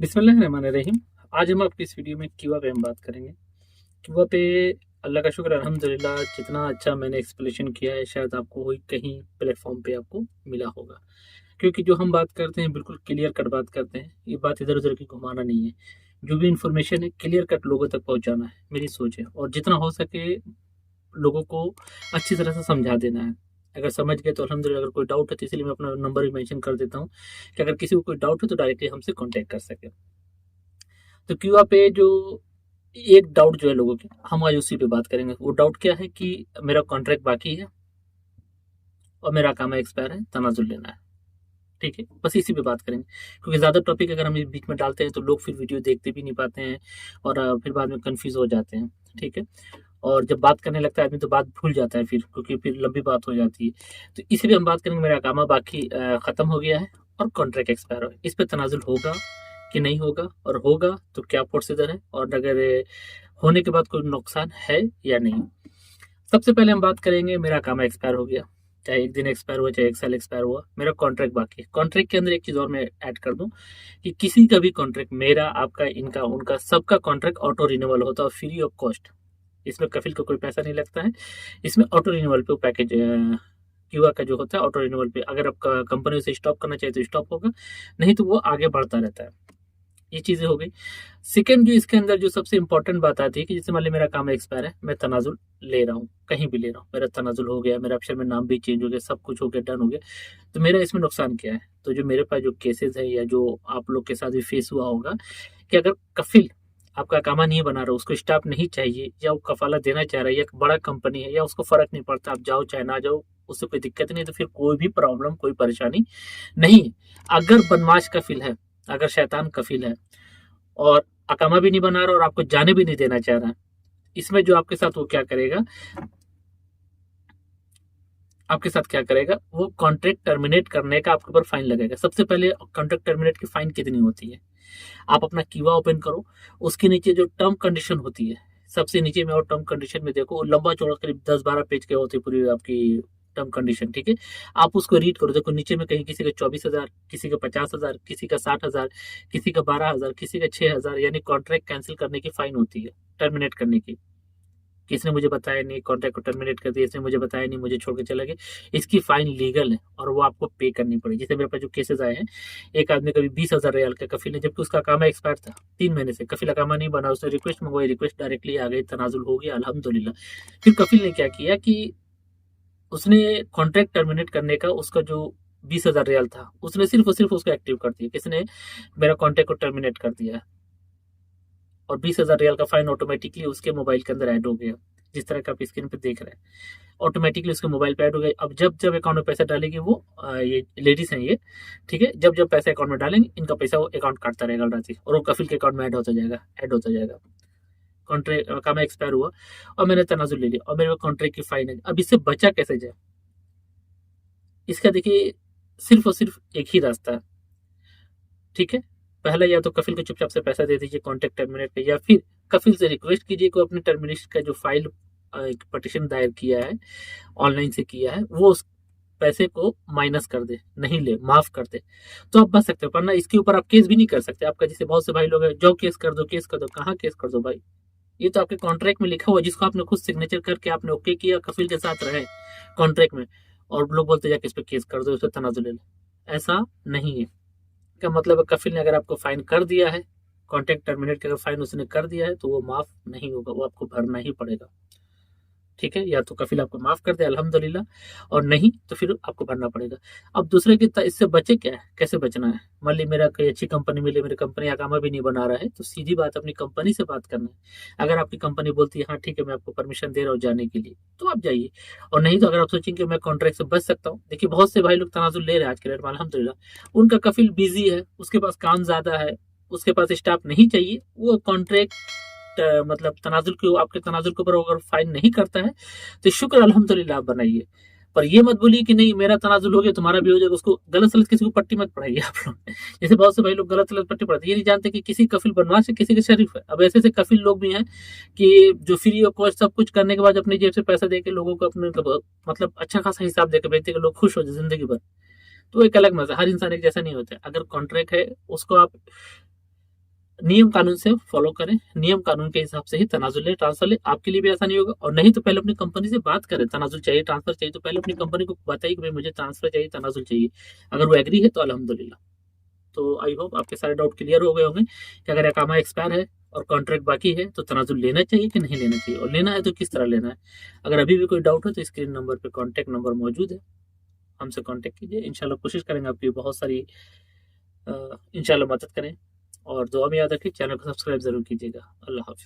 बिस्मिल्लाहिर्रहमानिर्रहीम। आज हम आपकी इस वीडियो में क्यूआ पे हम बात करेंगे। क्यूआ पे अल्लाह का शुक्र अल्हम्दुलिल्लाह जितना अच्छा मैंने एक्सप्लेनेशन किया है शायद आपको वही कहीं प्लेटफॉर्म पे आपको मिला होगा। क्योंकि जो हम बात करते हैं बिल्कुल क्लियर कट बात करते हैं, ये बात इधर-उधर की घुमाना नहीं है। जो भी इन्फॉर्मेशन है क्लियर कट लोगों तक पहुँचाना है, मेरी सोच है और जितना हो सके लोगों को अच्छी तरह से समझा देना है। अगर समझ गए तो अल्हम्दुलिल्लाह, अगर कोई डाउट है तो इसीलिए मैं अपना नंबर भी मेंशन कर देता हूँ कि अगर किसी को कोई डाउट है तो डायरेक्टली हमसे कॉन्टैक्ट कर सके। तो क्यूआ पे जो एक डाउट जो है लोगों के, हम आज उसी पे बात करेंगे। वो डाउट क्या है कि मेरा कॉन्ट्रैक्ट बाकी है और मेरा काम एक्सपायर है, तनाजुल लेना है। ठीक है, बस इसी पे बात करेंगे क्योंकि ज़्यादा टॉपिक अगर हम इस बीच में डालते हैं तो लोग फिर वीडियो देखते भी नहीं पाते हैं और फिर बाद में कंफ्यूज हो जाते हैं। ठीक है, और जब बात करने लगता है आदमी तो बात भूल जाता है फिर, क्योंकि फिर लंबी बात हो जाती है। तो इसी पे हम बात करेंगे, मेरा काम बाकी ख़त्म हो गया है और कॉन्ट्रैक्ट एक्सपायर हो गया। इस पे तनाजुल होगा कि नहीं होगा, और होगा तो क्या प्रोसीजर है, और अगर होने के बाद कोई नुकसान है या नहीं। सबसे पहले हम बात करेंगे, मेरा काम एक्सपायर हो गया, चाहे एक दिन एक्सपायर हुआ चाहे एक साल एक्सपायर हुआ, मेरा कॉन्ट्रैक्ट बाकी है। कॉन्ट्रैक्ट के अंदर एक चीज़ और मैं ऐड कर दूं कि किसी का भी कॉन्ट्रैक्ट, मेरा आपका इनका उनका सबका कॉन्ट्रैक्ट ऑटो रिन्यूअल होता है फ्री ऑफ कॉस्ट। इसमें कफिल को कोई पैसा नहीं लगता है। इसमें ऑटो रिन्यूअल पे पैकेज क्यूआ का जो होता है ऑटो रिन्यूअल पे, अगर आपका कंपनी उसे स्टॉप करना चाहे तो स्टॉप होगा, नहीं तो वो आगे बढ़ता रहता है। ये चीज़ें हो गई। सेकंड जो इसके अंदर जो सबसे इंपॉर्टेंट बात आती है कि जैसे मान ली मेरा काम एक्सपायर है, मैं तनाजुल ले रहा हूँ, कहीं भी ले रहा हूँ, मेरा तनाजुल हो गया, मेरा अक्षर में नाम भी चेंज हो गया, सब कुछ हो गया, डन हो गया, तो मेरा इसमें नुकसान क्या है? तो जो मेरे पास जो केसेस है या जो आप लोग के साथ भी फेस हुआ होगा कि अगर कफिल आपका कामा नहीं बना रहा, उसको स्टाफ नहीं चाहिए, या वो कफाला देना चाह रहा है, या एक बड़ा कंपनी है, या उसको फर्क नहीं पड़ता आप जाओ चाहे ना जाओ, उससे कोई दिक्कत नहीं, तो फिर कोई भी प्रॉब्लम कोई परेशानी नहीं है। अगर बदमाश कफिल है, अगर शैतान कफिल है और अकामा भी नहीं बना रहा और आपको जाने भी नहीं देना चाह रहा, इसमें जो आपके साथ वो क्या करेगा, आपके साथ क्या करेगा, वो कॉन्ट्रैक्ट टर्मिनेट करने का आपके ऊपर फाइन लगेगा। सबसे पहले कॉन्ट्रैक्ट टर्मिनेट की फाइन कितनी होती है, आप अपना कीवा ओपन करो, उसके नीचे जो टर्म कंडीशन होती है, सबसे नीचे में, और टर्म कंडीशन में देखो, लंबा चौड़ा करीब 10-12 पेज के होती है पूरी आपकी टर्म कंडीशन। ठीक है, आप उसको रीड करो, देखो नीचे में कहीं किसी का 24,000, किसी का 50,000, किसी का 60,000, किसी का 12,000, किसी का 6,000, यानी कॉन्ट्रैक्ट कैंसिल करने की फाइन होती है, टर्मिनेट करने की। किसने मुझे बताया नहीं, कॉन्ट्रैक्ट को टर्मिनेट कर दिया, इसने मुझे बताया नहीं, मुझे छोड़ के चला गया, इसकी फाइन लीगल है और वो आपको पे करनी पड़ेगी। जैसे मेरे पास जो केसेस आए हैं, एक आदमी कभी 20,000 रियाल का कफिल है, जबकि उसका कामा एक्सपायर था 3 महीने से, कफिल कामा नहीं बना, उसने रिक्वेस्ट मंगवाई, रिक्वेस्ट डायरेक्टली आ गई, तनाजुल हो गया अल्हम्दुलिल्लाह। फिर कफिल ने क्या किया कि उसने कॉन्ट्रैक्ट टर्मिनेट करने का उसका जो 20,000 रियाल था, उसने सिर्फ और सिर्फ उसको एक्टिव कर दिया, किसने, मेरा कॉन्ट्रैक्ट को टर्मिनेट कर दिया, और 20,000 रियाल का फाइन ऑटोमेटिकली उसके मोबाइल के अंदर ऐड हो गया, जिस तरह का आप स्क्रीन पे देख रहे हैं, ऑटोमेटिकली उसके मोबाइल पे ऐड हो गया। अब जब जब अकाउंट में पैसा डालेगी वो, ये लेडीज हैं ये, ठीक है, जब जब पैसा अकाउंट में डालेंगे इनका पैसा वो अकाउंट काटता रहेगा राशि, और वो कफिल के अकाउंट में ऐड होता जाएगा, ऐड होता जाएगा। कॉन्ट्रैक्ट का मैं एक्सपायर हुआ और मैंने तनाजुल ले लिया और मेरे कॉन्ट्रैक्ट की फाइन है, अब इससे बचा कैसे जाए? इसका देखिए सिर्फ और सिर्फ एक ही रास्ता है। ठीक है, पहला, या तो कफिल को चुपचाप से पैसा दे दीजिए कॉन्ट्रैक्ट टर्मिनेट पे, या फिर कफिल से रिक्वेस्ट कीजिए कि अपने टर्मिनेशन का जो फाइल, एक पटिशन दायर किया है, ऑनलाइन से किया है, वो उस पैसे को माइनस कर दे, नहीं ले, माफ कर दे, तो आप बच सकते हो। वरना इसके ऊपर आप केस भी नहीं कर सकते। आपका जैसे बहुत से भाई लोग हैं, जो केस कर दो, केस कर दो, कहाँ केस कर दो भाई, ये तो आपके कॉन्ट्रैक्ट में लिखा हुआ, जिसको आपने खुद सिग्नेचर करके आपने ओके किया, कफिल के साथ रहे कॉन्ट्रैक्ट में, और लोग बोलते जाके इस पे केस कर दो, इस पे तनाजुल ले लो। ऐसा नहीं है। का मतलब है कफिल ने अगर आपको फाइन कर दिया है, कॉन्ट्रैक्ट टर्मिनेट का अगर फाइन उसने कर दिया है, तो वो माफ नहीं होगा, वो आपको भरना ही पड़ेगा। ठीक है, या तो कफिल आपको माफ कर दे अल्हम्दुलिल्लाह, और नहीं तो फिर आपको भरना पड़ेगा। अब दूसरे की इससे बचे क्या है, कैसे बचना है? मान ली मेरा कोई अच्छी कंपनी मिले, मेरी कंपनी अकामा भी नहीं बना रहा है, तो सीधी बात अपनी कंपनी से बात करना है। अगर आपकी कंपनी बोलती है हाँ ठीक है मैं आपको परमिशन दे रहा हूँ जाने के लिए, तो आप जाइए, और नहीं तो अगर आप सोचेंगे मैं कॉन्ट्रैक्ट से बच सकता हूँ, देखिए बहुत से भाई लोग तनाजुल ले रहे हैं आज के डेट में अल्हम्दुलिल्लाह, उनका कफिल बिजी है, उसके पास काम ज्यादा है, उसके पास स्टाफ नहीं चाहिए, वो कॉन्ट्रैक्ट मतलब तनाजुल के, आपके तनाजुल के ऊपर अगर फाइन नहीं करता है तो शुक्र अल्हम्दुलिल्लाह आप बनाइए। पर ये मत बोलिए कि नहीं मेरा तनाजुल हो गया तुम्हारा भी हो जाएगा, उसको गलत सलत किसी को पट्टी मत पढ़ाइए आप लोग। जैसे बहुत से भाई लोग गलत सलत पट्टी पढ़ाते, ये नहीं जानते कि किसी कफिल बनवास है, किसी के शरीफ है। अब ऐसे ऐसे कफिल लोग भी हैं कि जो फ्री ऑफ कॉस्ट सब कुछ करने के बाद अपनी जेब से पैसा देके लोगों को अपने मतलब अच्छा खासा हिसाब देकर भेजते, लोग खुश हो जाए जिंदगी भर। तो एक अलग मजा, हर इंसान एक जैसा नहीं होता है। अगर कॉन्ट्रैक्ट है उसको आप नियम कानून से फॉलो करें, नियम कानून के हिसाब से ही तनाजुल ले, ट्रांसफर ले, आपके लिए भी आसानी होगा। और नहीं तो पहले अपनी कंपनी से बात करें, तनाजुल चाहिए, ट्रांसफर चाहिए, तो पहले अपनी कंपनी को बताइए कि भाई मुझे ट्रांसफर चाहिए, तनाजुल चाहिए। अगर वो एग्री है तो अल्हम्दुलिल्लाह। तो आई होप आपके सारे डाउट क्लियर हो गए होंगे कि अगर अकामा एक्सपायर है और कॉन्ट्रैक्ट बाकी है तो तनाजुल लेना चाहिए कि नहीं लेना चाहिए, और लेना है तो किस तरह लेना है। अगर अभी भी कोई डाउट है तो स्क्रीन नंबर पे कॉन्टैक्ट नंबर मौजूद है, हमसे कॉन्टैक्ट कीजिए। इंशाल्लाह कोशिश करेंगे आपकी बहुत सारी इंशाल्लाह मदद करें। और दुआ में याद रखिए, चैनल को सब्सक्राइब जरूर कीजिएगा। अल्लाह हाफिज़।